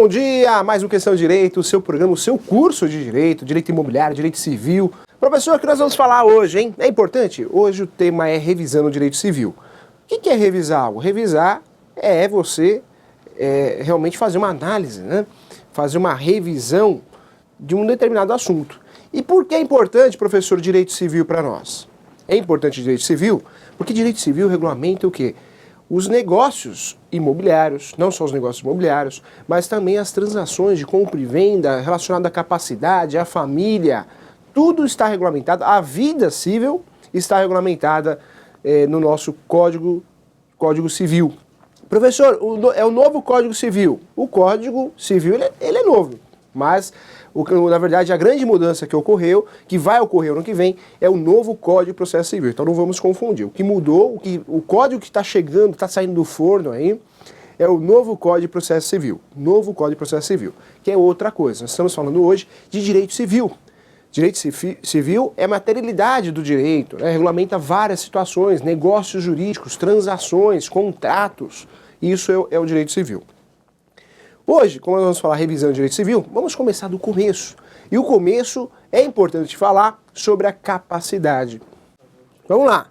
bom dia! Mais um Questão de Direito, o seu programa, o seu curso de Direito, Direito Imobiliário, Direito Civil. Professor, o que nós vamos falar hoje, hein? É importante? Hoje o tema é revisando o Direito Civil. O que é revisar algo? Revisar é você realmente fazer uma análise, né? Fazer uma revisão de um determinado assunto. E por que é importante, professor, Direito Civil para nós? É importante Direito Civil porque Direito Civil regulamenta o quê? Os negócios imobiliários, não só os negócios imobiliários, mas também as transações de compra e venda relacionadas à capacidade, à família, tudo está regulamentado, a vida civil está regulamentada no nosso Código Civil. Professor, é o novo Código Civil. O Código Civil ele é novo, mas na verdade a grande mudança que ocorreu, que vai ocorrer ano que vem, é o novo Código de Processo Civil. Então não vamos confundir. O que mudou, o código que está chegando, está saindo do forno aí, é o novo Código de Processo Civil. Novo Código de Processo Civil, que é outra coisa. Nós estamos falando hoje de direito civil. Direito civil é materialidade do direito, né? Regulamenta várias situações, negócios jurídicos, transações, contratos. Isso é o direito civil. Hoje, como nós vamos falar revisão de direito civil, vamos começar do começo. E o começo é importante falar sobre a capacidade. Vamos lá.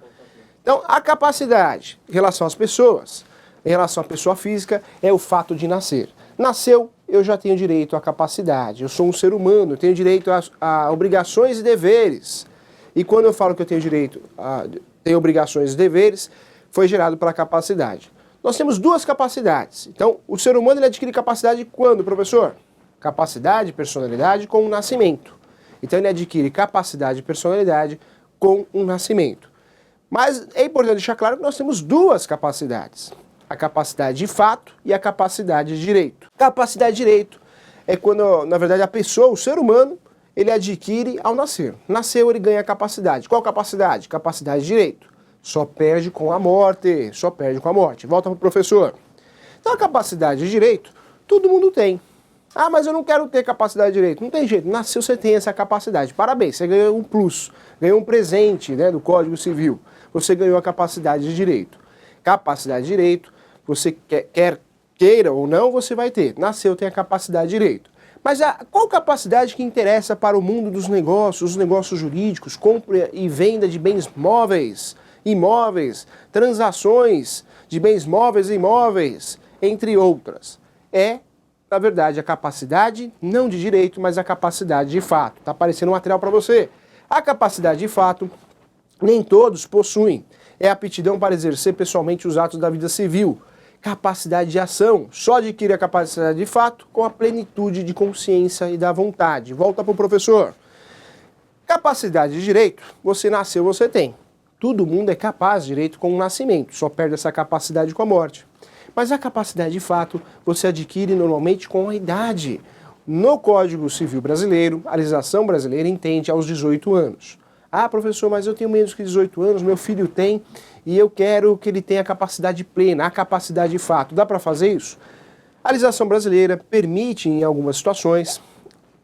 Então, a capacidade em relação às pessoas, em relação à pessoa física, é o fato de nascer. Nasceu, eu já tenho direito à capacidade. Eu sou um ser humano, eu tenho direito a obrigações e deveres. E quando eu falo que eu tenho direito tenho obrigações e deveres, foi gerado pela capacidade. Nós temos duas capacidades. Então, o ser humano ele adquire capacidade quando, professor? Capacidade, personalidade com o nascimento. Então, ele adquire capacidade e personalidade com o nascimento. Mas é importante deixar claro que nós temos duas capacidades. A capacidade de fato e a capacidade de direito. Capacidade de direito é quando, na verdade, a pessoa, o ser humano, ele adquire ao nascer. Nasceu, ele ganha capacidade. Qual capacidade? Capacidade de direito. Só perde com a morte, só perde com a morte. Volta para o professor. Então a capacidade de direito, todo mundo tem. Ah, mas eu não quero ter capacidade de direito. Não tem jeito, nasceu você tem essa capacidade. Parabéns, você ganhou um plus, ganhou um presente, né, do Código Civil. Você ganhou a capacidade de direito. Capacidade de direito, você queira ou não, você vai ter. Nasceu, tem a capacidade de direito. Mas qual capacidade que interessa para o mundo dos negócios, os negócios jurídicos, compra e venda de bens móveis, imóveis, transações de bens móveis e imóveis, entre outras? É, na verdade, a capacidade, não de direito, mas a capacidade de fato. Está aparecendo um material para você. A capacidade de fato, nem todos possuem. É a aptidão para exercer pessoalmente os atos da vida civil. Capacidade de ação, só adquire a capacidade de fato com a plenitude de consciência e da vontade. Volta para o professor. Capacidade de direito, você nasceu, você tem. Todo mundo é capaz de direito com o nascimento, só perde essa capacidade com a morte. Mas a capacidade de fato você adquire normalmente com a idade. No Código Civil brasileiro, a legislação brasileira entende aos 18 anos. Ah, professor, mas eu tenho menos que 18 anos, meu filho tem, e eu quero que ele tenha a capacidade plena, a capacidade de fato. Dá para fazer isso? A legislação brasileira permite, em algumas situações,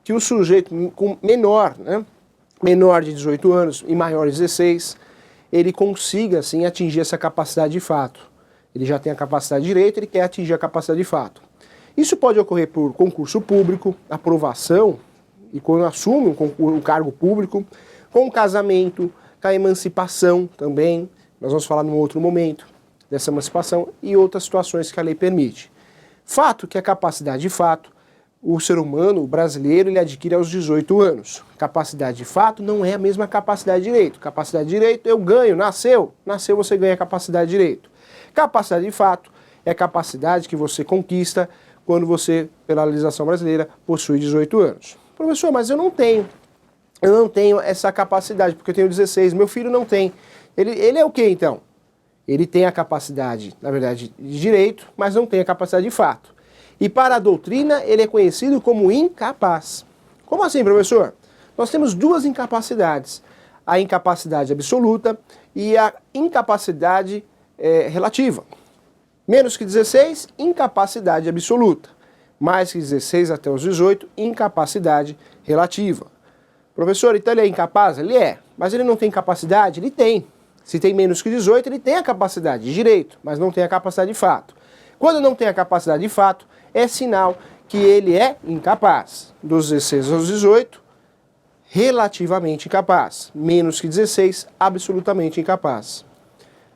que o sujeito com menor de 18 anos e maior de 16, ele consiga, assim, atingir essa capacidade de fato. Ele já tem a capacidade de direito, ele quer atingir a capacidade de fato. Isso pode ocorrer por concurso público, aprovação, e quando assume um cargo público, com o casamento, com a emancipação também, nós vamos falar num outro momento dessa emancipação e outras situações que a lei permite. Fato que a capacidade de fato, o ser humano, o brasileiro, ele adquire aos 18 anos. Capacidade de fato não é a mesma capacidade de direito. Capacidade de direito eu ganho, nasceu você ganha a capacidade de direito. Capacidade de fato é a capacidade que você conquista quando você, pela legislação brasileira, possui 18 anos. Professor, mas eu não tenho essa capacidade, porque eu tenho 16, meu filho não tem. Ele é o que então? Ele tem a capacidade, na verdade, de direito, mas não tem a capacidade de fato. E para a doutrina, ele é conhecido como incapaz. Como assim, professor? Nós temos duas incapacidades. A incapacidade absoluta e a incapacidade relativa. Menos que 16, incapacidade absoluta. Mais que 16 até os 18, incapacidade relativa. Professor, então ele é incapaz? Ele é. Mas ele não tem capacidade? Ele tem. Se tem menos que 18, ele tem a capacidade de direito, mas não tem a capacidade de fato. Quando não tem a capacidade de fato, é sinal que ele é incapaz. Dos 16 aos 18, relativamente incapaz. Menos que 16, absolutamente incapaz.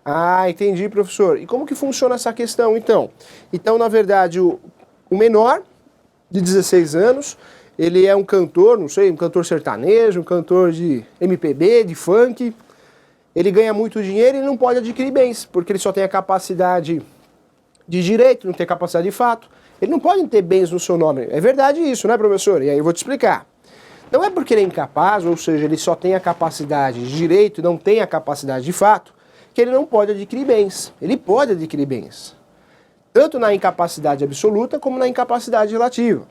Ah, entendi, professor. E como que funciona essa questão, então? Então, na verdade, o menor, de 16 anos, ele é um cantor, não sei, um cantor sertanejo, um cantor de MPB, de funk. Ele ganha muito dinheiro e não pode adquirir bens, porque ele só tem a capacidade de direito, não tem capacidade de fato. Ele não pode ter bens no seu nome. É verdade isso, né, professor? E aí eu vou te explicar. Não é porque ele é incapaz, ou seja, ele só tem a capacidade de direito e não tem a capacidade de fato, que ele não pode adquirir bens. Ele pode adquirir bens. Tanto na incapacidade absoluta como na incapacidade relativa.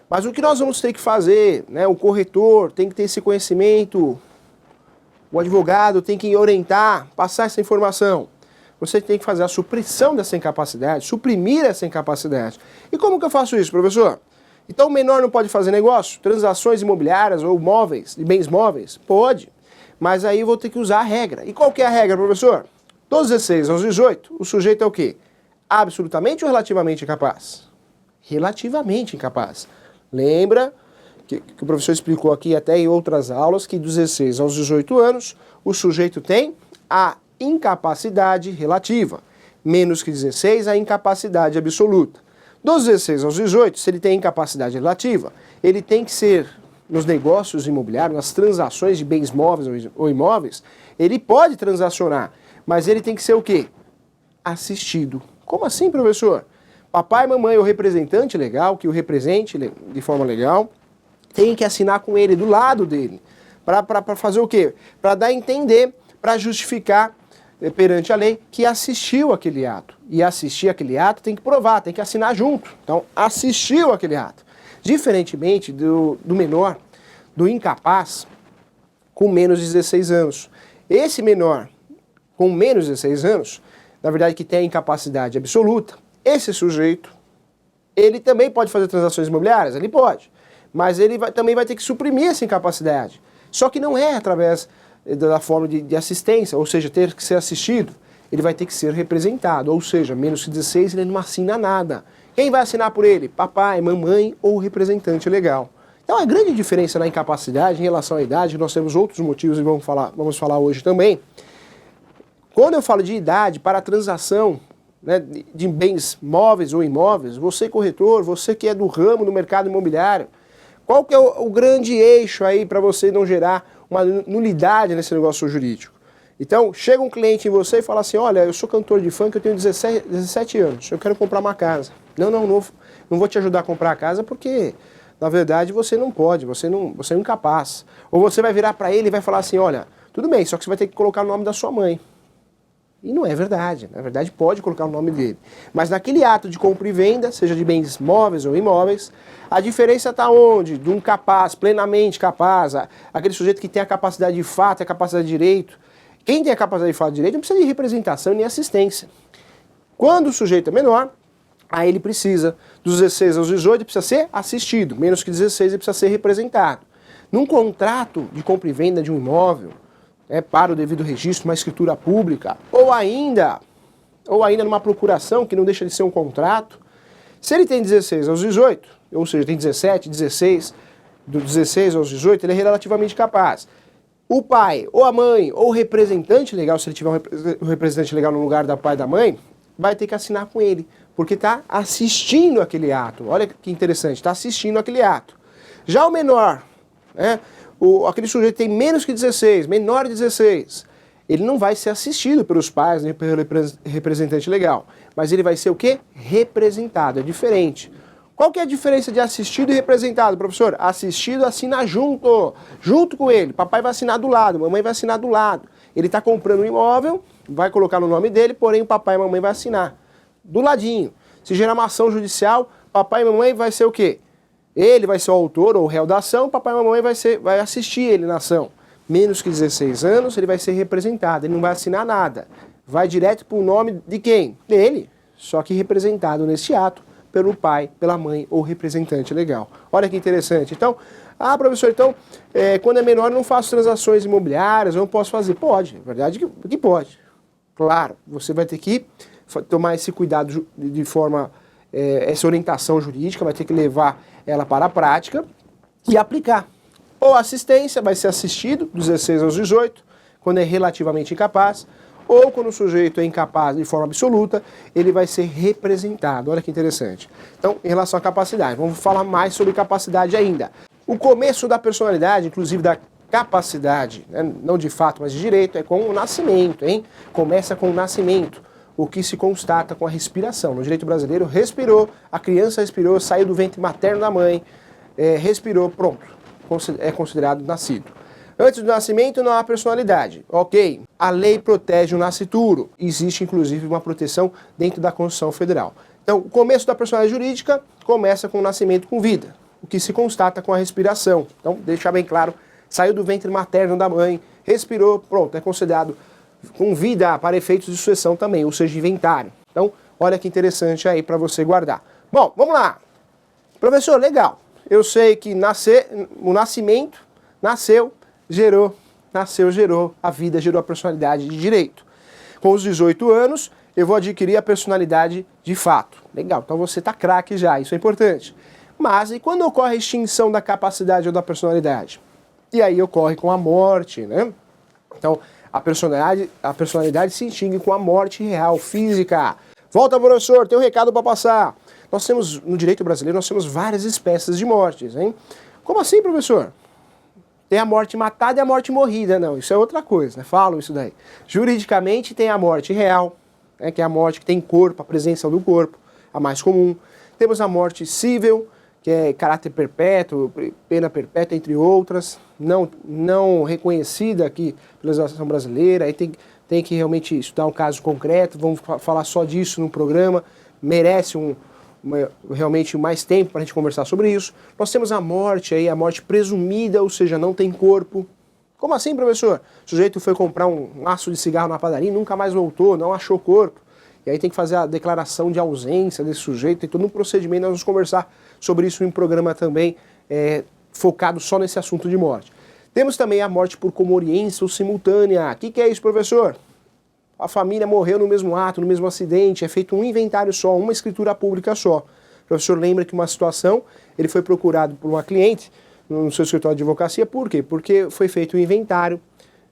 Mas o que nós vamos ter que fazer, né, o corretor tem que ter esse conhecimento, o advogado tem que orientar, passar essa informação. Você tem que fazer a supressão dessa incapacidade, suprimir essa incapacidade. E como que eu faço isso, professor? Então o menor não pode fazer negócio? Transações imobiliárias ou móveis, de bens móveis? Pode. Mas aí eu vou ter que usar a regra. E qual que é a regra, professor? Dos 16 aos 18, o sujeito é o quê? Absolutamente ou relativamente incapaz? Relativamente incapaz. Lembra que o professor explicou aqui até em outras aulas que dos 16 aos 18 anos o sujeito tem a incapacidade relativa. Menos que 16, a incapacidade absoluta. Dos 16 aos 18, se ele tem incapacidade relativa, ele tem que ser, nos negócios imobiliários, nas transações de bens móveis ou imóveis, ele pode transacionar, mas ele tem que ser o quê? Assistido. Como assim, professor? Papai, mamãe ou representante legal, que o represente de forma legal, tem que assinar com ele, do lado dele. Para fazer o quê? Para dar a entender, para justificar perante a lei que assistiu aquele ato. E assistir aquele ato tem que provar, tem que assinar junto. Então, assistiu aquele ato. Diferentemente do menor, do incapaz, com menos de 16 anos. Esse menor com menos de 16 anos, na verdade que tem a incapacidade absoluta, esse sujeito, ele também pode fazer transações imobiliárias? Ele pode. Mas ele também vai ter que suprimir essa incapacidade. Só que não é através da forma de assistência, ou seja, ter que ser assistido. Ele vai ter que ser representado, ou seja, menos que 16 ele não assina nada. Quem vai assinar por ele? Papai, mamãe ou representante legal. Então a grande diferença na incapacidade em relação à idade, nós temos outros motivos e vamos falar hoje também. Quando eu falo de idade para a transação, né, de bens móveis ou imóveis, você corretor, você que é do ramo do mercado imobiliário, qual que é o grande eixo aí para você não gerar uma nulidade nesse negócio jurídico? Então, chega um cliente em você e fala assim, olha, eu sou cantor de funk, eu tenho 17 anos, eu quero comprar uma casa. Não vou te ajudar a comprar a casa porque, na verdade, você não pode, você é um incapaz. Ou você vai virar para ele e vai falar assim, olha, tudo bem, só que você vai ter que colocar o nome da sua mãe. E não é verdade, na verdade pode colocar o nome dele. Mas naquele ato de compra e venda, seja de bens móveis ou imóveis, a diferença está onde? De um capaz, plenamente capaz, aquele sujeito que tem a capacidade de fato, a capacidade de direito. Quem tem a capacidade de fato de direito não precisa de representação nem assistência. Quando o sujeito é menor, aí ele precisa, dos 16 aos 18, ele precisa ser assistido, menos que 16 ele precisa ser representado. Num contrato de compra e venda de um imóvel, para o devido registro, uma escritura pública, ou ainda numa procuração, que não deixa de ser um contrato, se ele tem 16 aos 18, ou seja, tem 17, 16, do 16 aos 18, ele é relativamente capaz. O pai, ou a mãe, ou o representante legal, se ele tiver um representante legal no lugar da pai e da mãe, vai ter que assinar com ele, porque está assistindo aquele ato. Olha que interessante, está assistindo aquele ato. Já o menor, aquele sujeito tem menos que 16, menor de 16, ele não vai ser assistido pelos pais nem pelo representante legal, mas ele vai ser o quê? Representado, é diferente. Qual que é a diferença de assistido e representado, professor? Assistido assina junto com ele. Papai vai assinar do lado, mamãe vai assinar do lado. Ele está comprando um imóvel, vai colocar no nome dele, porém o papai e a mamãe vai assinar do ladinho. Se gerar uma ação judicial, papai e mamãe vai ser o quê? Ele vai ser o autor ou o réu da ação, papai e mamãe vai assistir ele na ação. Menos que 16 anos, ele vai ser representado, ele não vai assinar nada. Vai direto para o nome de quem? Dele, só que representado nesse ato pelo pai, pela mãe ou representante legal. Olha que interessante. Então, professor, quando é menor eu não faço transações imobiliárias, eu não posso fazer. Pode, é verdade que pode. Claro, você vai ter que tomar esse cuidado de forma essa orientação jurídica, vai ter que levar ela para a prática e aplicar. Ou assistência, vai ser assistido dos 16 aos 18, quando é relativamente incapaz, ou quando o sujeito é incapaz de forma absoluta, ele vai ser representado. Olha que interessante. Então, em relação à capacidade, vamos falar mais sobre capacidade ainda. O começo da personalidade, inclusive da capacidade, né, não de fato, mas de direito, é com o nascimento, hein? Começa com o nascimento, o que se constata com a respiração. No direito brasileiro, respirou, a criança respirou, saiu do ventre materno da mãe, respirou, pronto, é considerado nascido. Antes do nascimento não há personalidade, ok. A lei protege o nascituro, existe inclusive uma proteção dentro da Constituição Federal. Então, o começo da personalidade jurídica começa com o nascimento com vida, o que se constata com a respiração. Então, deixar bem claro, saiu do ventre materno da mãe, respirou, pronto, é considerado com vida para efeitos de sucessão também, ou seja, inventário. Então, olha que interessante aí para você guardar. Bom, vamos lá. Professor, legal. Eu sei que o nascimento, gerou, a vida gerou a personalidade de direito. Com os 18 anos, eu vou adquirir a personalidade de fato. Legal, então você está craque já, isso é importante. Mas e quando ocorre a extinção da capacidade ou da personalidade? E aí ocorre com a morte, né? Então, a personalidade se extingue com a morte real, física. Volta, professor, tem um recado para passar. Nós temos, no direito brasileiro, nós temos várias espécies de mortes, hein? Como assim, professor? Tem a morte matada e a morte morrida. Não, isso é outra coisa, né? Falam isso daí. Juridicamente tem a morte real, né, que é a morte que tem corpo, a presença do corpo, a mais comum. Temos a morte civil, que é caráter perpétuo, pena perpétua, entre outras, não reconhecida aqui pela legislação brasileira. Aí tem que realmente estudar um caso concreto, vamos falar só disso no programa, merece realmente mais tempo para a gente conversar sobre isso. Nós temos a morte aí, a morte presumida, ou seja, não tem corpo. Como assim, professor? O sujeito foi comprar um maço de cigarro na padaria e nunca mais voltou, não achou corpo. E aí tem que fazer a declaração de ausência desse sujeito, tem todo um procedimento, nós vamos conversar sobre isso em um programa também focado só nesse assunto de morte. Temos também a morte por comoriência ou simultânea. O que é isso, professor? A família morreu no mesmo ato, no mesmo acidente, é feito um inventário só, uma escritura pública só. O professor lembra que uma situação, ele foi procurado por uma cliente no seu escritório de advocacia, por quê? Porque foi feito um inventário,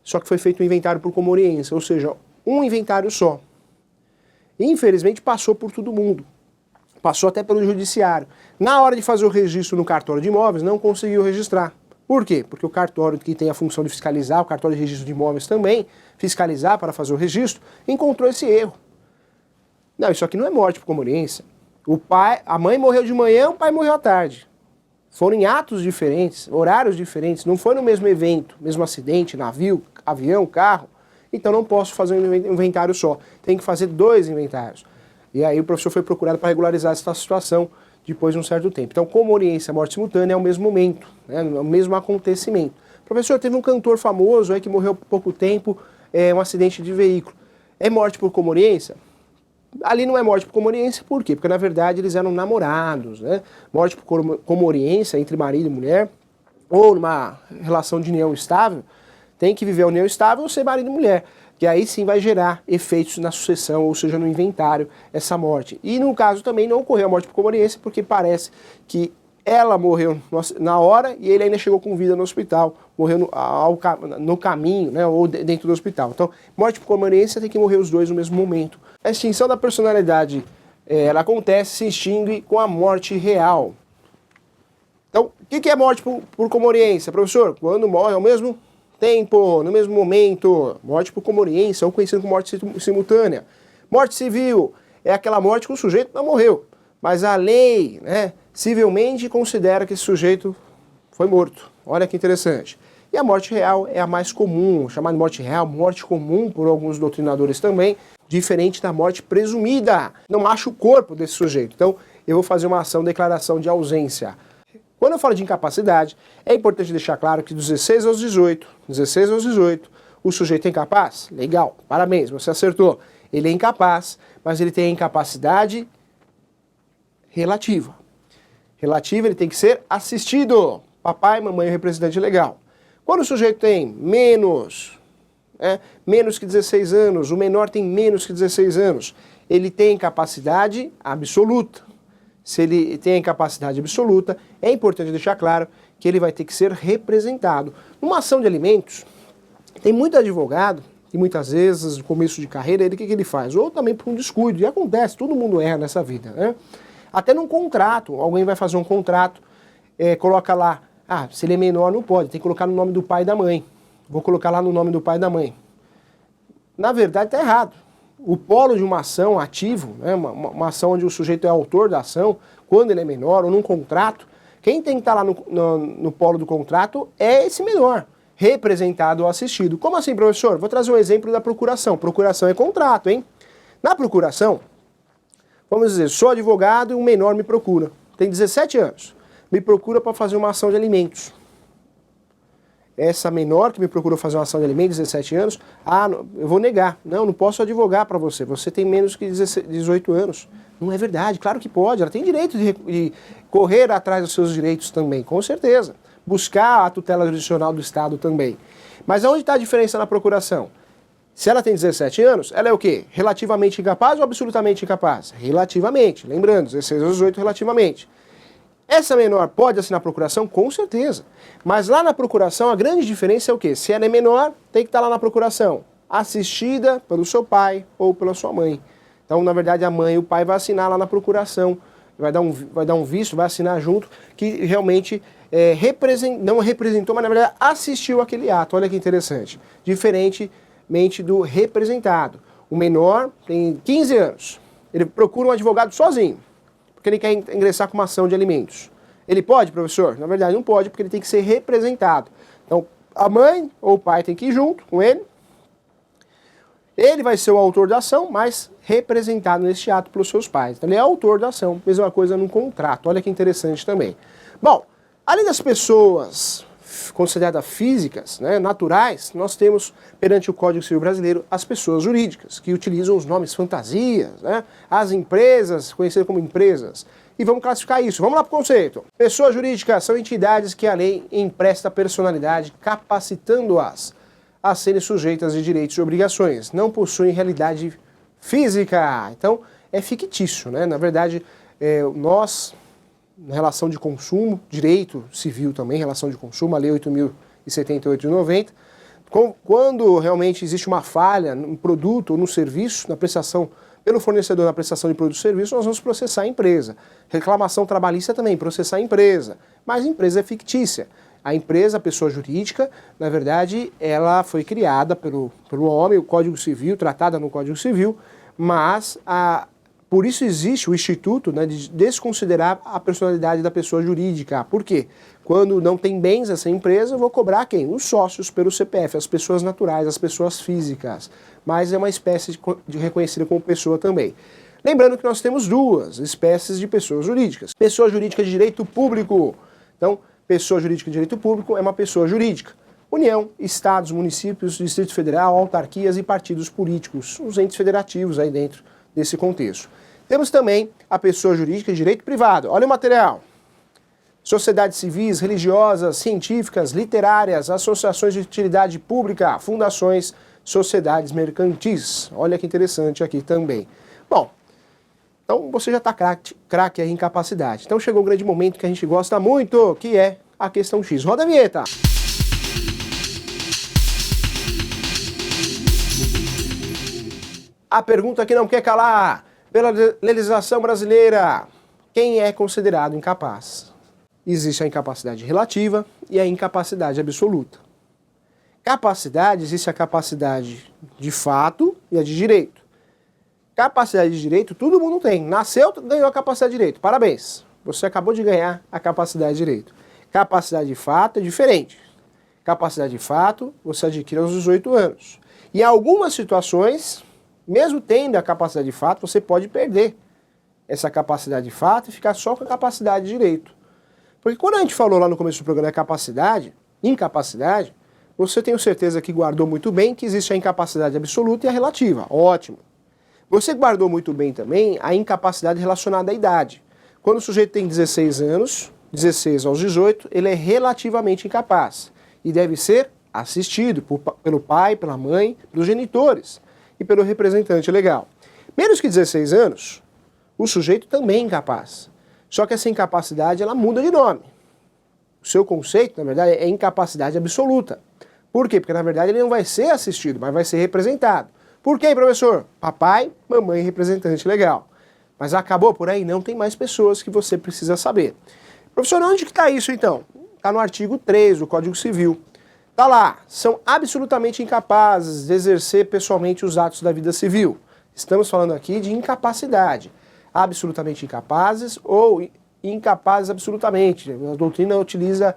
só que foi feito um inventário por comoriência, ou seja, um inventário só. E, infelizmente, passou por todo mundo, passou até pelo judiciário. Na hora de fazer o registro no cartório de imóveis, não conseguiu registrar. Por quê? Porque o cartório que tem a função de fiscalizar, o cartório de registro de imóveis também, fiscalizar para fazer o registro, encontrou esse erro. Não, isso aqui não é morte por comoriência. A mãe morreu de manhã, o pai morreu à tarde. Foram em atos diferentes, horários diferentes, não foi no mesmo evento, mesmo acidente, navio, avião, carro. Então não posso fazer um inventário só, tem que fazer 2 inventários. E aí o professor foi procurado para regularizar essa situação depois de um certo tempo. Então, comoriência e morte simultânea é o mesmo momento, né, o mesmo acontecimento. Professor, teve um cantor famoso aí que morreu há pouco tempo, um acidente de veículo. É morte por comoriência? Ali não é morte por comoriência, por quê? Porque na verdade eles eram namorados, né? Morte por comoriência entre marido e mulher, ou numa relação de união estável, tem que viver a união estável ou ser marido e mulher, que aí sim vai gerar efeitos na sucessão, ou seja, no inventário, essa morte. E no caso também não ocorreu a morte por comoriência, porque parece que ela morreu na hora e ele ainda chegou com vida no hospital, morreu no caminho, né, ou dentro do hospital. Então, morte por comoriência tem que morrer os dois no mesmo momento. A extinção da personalidade, ela acontece, se extingue com a morte real. Então, o que é morte por comoriência, professor? Quando morre ao mesmo tempo, no mesmo momento. Morte por comoriência, ou conhecido como morte simultânea. Morte civil é aquela morte que o sujeito não morreu, mas a lei, né, civilmente considera que esse sujeito foi morto. Olha que interessante. E a morte real é a mais comum, chamada morte real, morte comum por alguns doutrinadores também, diferente da morte presumida. Não acha o corpo desse sujeito. Então, eu vou fazer uma ação de declaração de ausência. Quando eu falo de incapacidade, é importante deixar claro que dos 16 aos 18, o sujeito é incapaz? Legal, parabéns, você acertou. Ele é incapaz, mas ele tem a incapacidade relativa. Relativa, ele tem que ser assistido. Papai, mamãe, representante legal. Quando o sujeito tem menos que 16 anos, o menor tem menos que 16 anos, ele tem capacidade absoluta. se ele tem a incapacidade absoluta, é importante deixar claro que ele vai ter que ser representado. Numa ação de alimentos, tem muito advogado, e muitas vezes, no começo de carreira, o que ele faz? Ou também por um descuido, e acontece, todo mundo erra nessa vida, né? Até num contrato, alguém vai fazer um contrato, coloca lá, se ele é menor não pode, tem que colocar no nome do pai e da mãe. Vou colocar lá no nome do pai e da mãe. Na verdade está errado. O polo de uma ação ativo, né, uma ação onde o sujeito é autor da ação, quando ele é menor, ou num contrato, quem tem que estar lá no polo do contrato é esse menor, representado ou assistido. Como assim, professor? Vou trazer um exemplo da procuração. Procuração é contrato, hein? Na procuração, vamos dizer, sou advogado e um menor me procura, tem 17 anos, me procura para fazer uma ação de alimentos. Essa menor que me procurou fazer uma ação de alimentos, 17 anos, eu vou negar. Não posso advogar para você, você tem menos que 18 anos. Não é verdade, claro que pode, ela tem direito de correr atrás dos seus direitos também, com certeza. Buscar a tutela jurisdicional do Estado também. Mas aonde está a diferença na procuração? Se ela tem 17 anos, ela é o quê? Relativamente incapaz ou absolutamente incapaz? Relativamente, lembrando, 16 a 18 relativamente. Essa menor pode assinar a procuração? Com certeza. Mas lá na procuração a grande diferença é o quê? Se ela é menor, tem que estar lá na procuração, assistida pelo seu pai ou pela sua mãe. Então, na verdade, a mãe e o pai vão assinar lá na procuração, vai dar um visto, vai assinar junto, que realmente não representou, mas na verdade assistiu aquele ato. Olha que interessante. Diferentemente do representado. O menor tem 15 anos, ele procura um advogado sozinho, porque ele quer ingressar com uma ação de alimentos. Ele pode, professor? Na verdade não pode, porque ele tem que ser representado. Então, a mãe ou o pai tem que ir junto com ele. Ele vai ser o autor da ação, mas representado neste ato pelos seus pais. Então, ele é autor da ação. Mesma coisa num contrato. Olha que interessante também. Bom, além das pessoas consideradas físicas, né, naturais, nós temos, perante o Código Civil Brasileiro, as pessoas jurídicas, que utilizam os nomes fantasias, né, as empresas, conhecidas como empresas. E vamos classificar isso. Vamos lá para o conceito. Pessoas jurídicas são entidades que a lei empresta personalidade, capacitando-as a serem sujeitas de direitos e obrigações. Não possuem realidade física. Então, é fictício, né? Na verdade, nós, na relação de consumo, direito civil também, relação de consumo, a Lei 8.078 de 90, quando realmente existe uma falha no produto ou no serviço, na prestação, pelo fornecedor na prestação de produto e serviço, nós vamos processar a empresa. Reclamação trabalhista também, processar a empresa. Mas a empresa é fictícia. A empresa, a pessoa jurídica, na verdade, ela foi criada pelo homem, o Código Civil, tratada no Código Civil, mas por isso existe o instituto, né, de desconsiderar a personalidade da pessoa jurídica. Por quê? Quando não tem bens essa empresa, eu vou cobrar quem? Os sócios pelo CPF, as pessoas naturais, as pessoas físicas. Mas é uma espécie de reconhecida como pessoa também. Lembrando que nós temos duas espécies de pessoas jurídicas. Pessoa jurídica de direito público. Então, pessoa jurídica de direito público é uma pessoa jurídica. União, estados, municípios, Distrito Federal, autarquias e partidos políticos, os entes federativos aí dentro desse contexto. Temos também a pessoa jurídica de direito privado. Olha o material. Sociedades civis, religiosas, científicas, literárias, associações de utilidade pública, fundações, sociedades mercantis. Olha que interessante aqui também. Bom, então você já está craque aí em capacidade. Então chegou o grande momento que a gente gosta muito, que é a questão X. Roda a vinheta! A pergunta que não quer calar. Pela legislação brasileira, quem é considerado incapaz? Existe a incapacidade relativa e a incapacidade absoluta. Capacidade, existe a capacidade de fato e a de direito. Capacidade de direito, todo mundo tem. Nasceu, ganhou a capacidade de direito. Parabéns. Você acabou de ganhar a capacidade de direito. Capacidade de fato é diferente. Capacidade de fato, você adquire aos 18 anos. E em algumas situações, mesmo tendo a capacidade de fato, você pode perder essa capacidade de fato e ficar só com a capacidade de direito. Porque quando a gente falou lá no começo do programa da capacidade, incapacidade, você tem certeza que guardou muito bem que existe a incapacidade absoluta e a relativa. Ótimo. Você guardou muito bem também a incapacidade relacionada à idade. Quando o sujeito tem 16 anos, 16 aos 18, ele é relativamente incapaz e deve ser assistido pelo pai, pela mãe, pelos genitores e pelo representante legal. Menos que 16 anos, o sujeito também é incapaz. Só que essa incapacidade, ela muda de nome. O seu conceito, na verdade, é incapacidade absoluta. Por quê? Porque, na verdade, ele não vai ser assistido, mas vai ser representado. Por quê, professor? Papai, mamãe, representante legal. Mas acabou por aí? Não, tem mais pessoas que você precisa saber. Professor, onde que está isso, então? Está no artigo 3 do Código Civil. Está lá, são absolutamente incapazes de exercer pessoalmente os atos da vida civil. Estamos falando aqui de incapacidade. Absolutamente incapazes ou incapazes absolutamente. A doutrina utiliza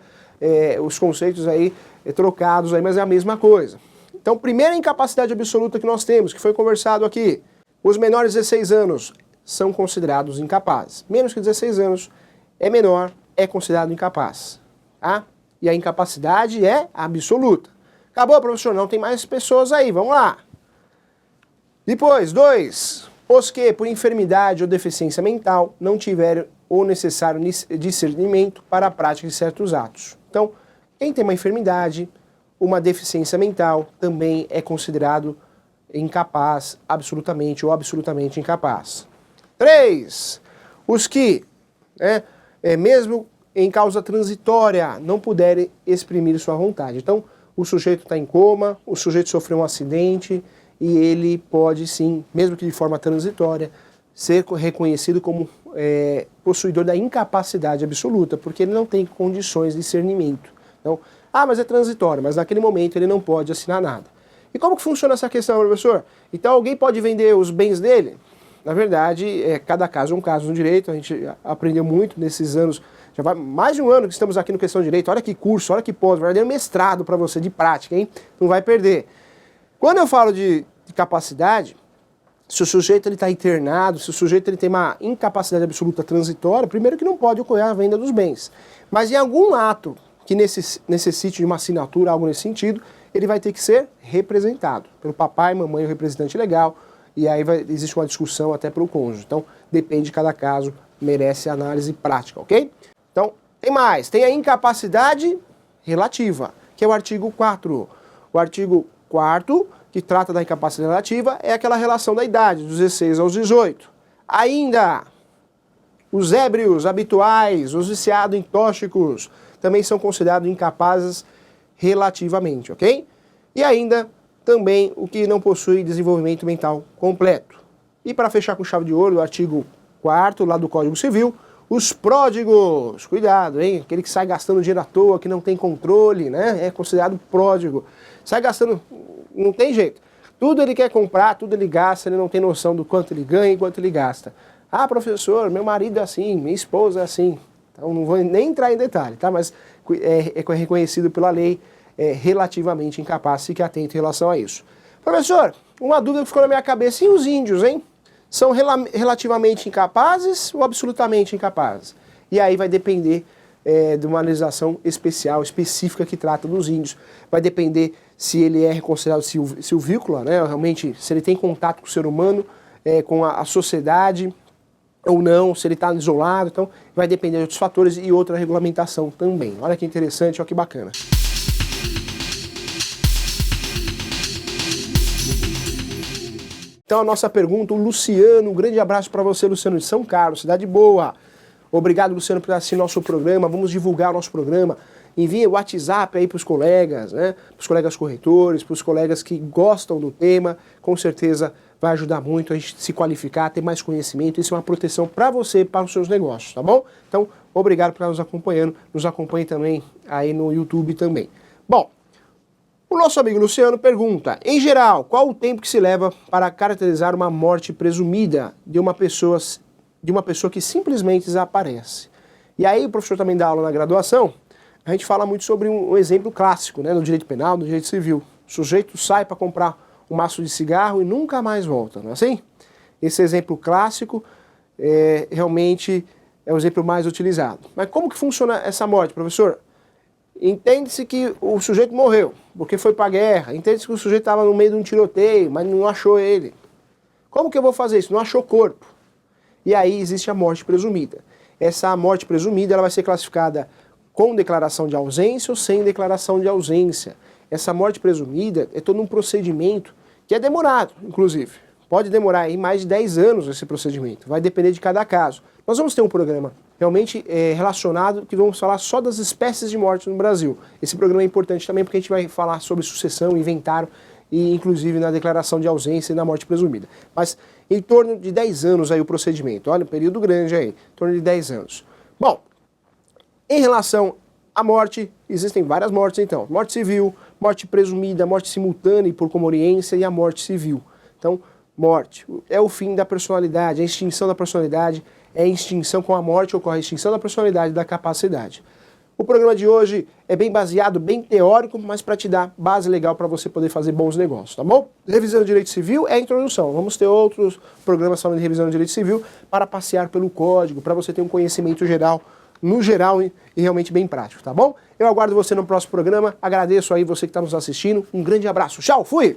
os conceitos aí trocados, aí, mas é a mesma coisa. Então, primeira incapacidade absoluta que nós temos, que foi conversado aqui, os menores de 16 anos são considerados incapazes. Menos que 16 anos é menor, é considerado incapaz. Tá? E a incapacidade é absoluta. Acabou, professor? Não tem mais pessoas aí, vamos lá. Depois, 2. Os que, por enfermidade ou deficiência mental, não tiverem o necessário discernimento para a prática de certos atos. Então, quem tem uma enfermidade, uma deficiência mental, também é considerado incapaz, absolutamente ou absolutamente incapaz. 3. Os que, mesmo em causa transitória, não puderem exprimir sua vontade. Então, o sujeito está em coma, o sujeito sofreu um acidente e ele pode sim, mesmo que de forma transitória, ser reconhecido como possuidor da incapacidade absoluta, porque ele não tem condições de discernimento. Então, mas é transitório, mas naquele momento ele não pode assinar nada. E como que funciona essa questão, professor? Então alguém pode vender os bens dele? Na verdade, cada caso é um caso no direito, a gente aprendeu muito nesses anos, já vai mais de um ano que estamos aqui no Questão de Direito, olha que curso, olha que pós, verdadeiro mestrado para você de prática, hein? Não vai perder. Quando eu falo de capacidade, se o sujeito está internado, se o sujeito ele tem uma incapacidade absoluta transitória, primeiro que não pode ocorrer a venda dos bens. Mas em algum ato que necessite de uma assinatura, algo nesse sentido, ele vai ter que ser representado pelo papai, mamãe, o representante legal, e aí existe uma discussão até para o cônjuge. Então, depende de cada caso, merece análise prática, ok? Então, tem mais, tem a incapacidade relativa, que é o artigo 4. O artigo 4º, que trata da incapacidade relativa, é aquela relação da idade, dos 16 aos 18. Ainda, os ébrios habituais, os viciados em tóxicos, também são considerados incapazes relativamente, ok? E ainda, também, o que não possui desenvolvimento mental completo. E para fechar com chave de ouro, o artigo 4º, lá do Código Civil, os pródigos, cuidado, hein? Aquele que sai gastando dinheiro à toa, que não tem controle, né? É considerado pródigo. Sai gastando, não tem jeito. Tudo ele quer comprar, tudo ele gasta, ele não tem noção do quanto ele ganha e quanto ele gasta. Professor, meu marido é assim, minha esposa é assim. Então não vou nem entrar em detalhe, tá? Mas é reconhecido pela lei, relativamente incapaz, fique atento em relação a isso. Professor, uma dúvida que ficou na minha cabeça, e os índios, hein? São relativamente incapazes ou absolutamente incapazes? E aí vai depender de uma legislação especial, específica que trata dos índios. Vai depender se ele é considerado silvícola, né? Realmente, se ele tem contato com o ser humano, com a sociedade ou não, se ele está isolado. Então, vai depender de outros fatores e outra regulamentação também. Olha que interessante, olha que bacana. Então a nossa pergunta, o Luciano, um grande abraço para você, Luciano, de São Carlos, cidade boa. Obrigado, Luciano, por assistir nosso programa, vamos divulgar o nosso programa. Envie o WhatsApp aí para os colegas, né? Para os colegas corretores, para os colegas que gostam do tema, com certeza vai ajudar muito a gente se qualificar, ter mais conhecimento, isso é uma proteção para você e para os seus negócios, tá bom? Então, obrigado por estar nos acompanhando, nos acompanhe também aí no YouTube também. Bom, o nosso amigo Luciano pergunta, em geral, qual o tempo que se leva para caracterizar uma morte presumida de uma pessoa que simplesmente desaparece? E aí, o professor também dá aula na graduação, a gente fala muito sobre um exemplo clássico, né, no direito penal, no direito civil. O sujeito sai para comprar um maço de cigarro e nunca mais volta, não é assim? Esse exemplo clássico realmente é o exemplo mais utilizado. Mas como que funciona essa morte, professor? Entende-se que o sujeito morreu, porque foi para a guerra. Entende-se que o sujeito estava no meio de um tiroteio, mas não achou ele. Como que eu vou fazer isso? Não achou corpo. E aí existe a morte presumida. Essa morte presumida ela vai ser classificada com declaração de ausência ou sem declaração de ausência. Essa morte presumida é todo um procedimento que é demorado, inclusive. Pode demorar aí mais de 10 anos esse procedimento, vai depender de cada caso. Nós vamos ter um programa realmente relacionado que vamos falar só das espécies de morte no Brasil. Esse programa é importante também porque a gente vai falar sobre sucessão, inventário e inclusive na declaração de ausência e na morte presumida. Mas em torno de 10 anos aí o procedimento, olha, um período grande aí, em torno de 10 anos. Bom, em relação à morte, existem várias mortes então, morte civil, morte presumida, morte simultânea e por comoriência e a morte civil. Então, morte é o fim da personalidade, a extinção da personalidade, é a extinção com a morte, ocorre a extinção da personalidade e da capacidade. O programa de hoje é bem baseado, bem teórico, mas para te dar base legal para você poder fazer bons negócios, tá bom? Revisão do direito civil é a introdução. Vamos ter outros programas falando de revisão do direito civil para passear pelo código, para você ter um conhecimento geral, no geral e realmente bem prático, tá bom? Eu aguardo você no próximo programa, agradeço aí você que está nos assistindo, um grande abraço, tchau, fui!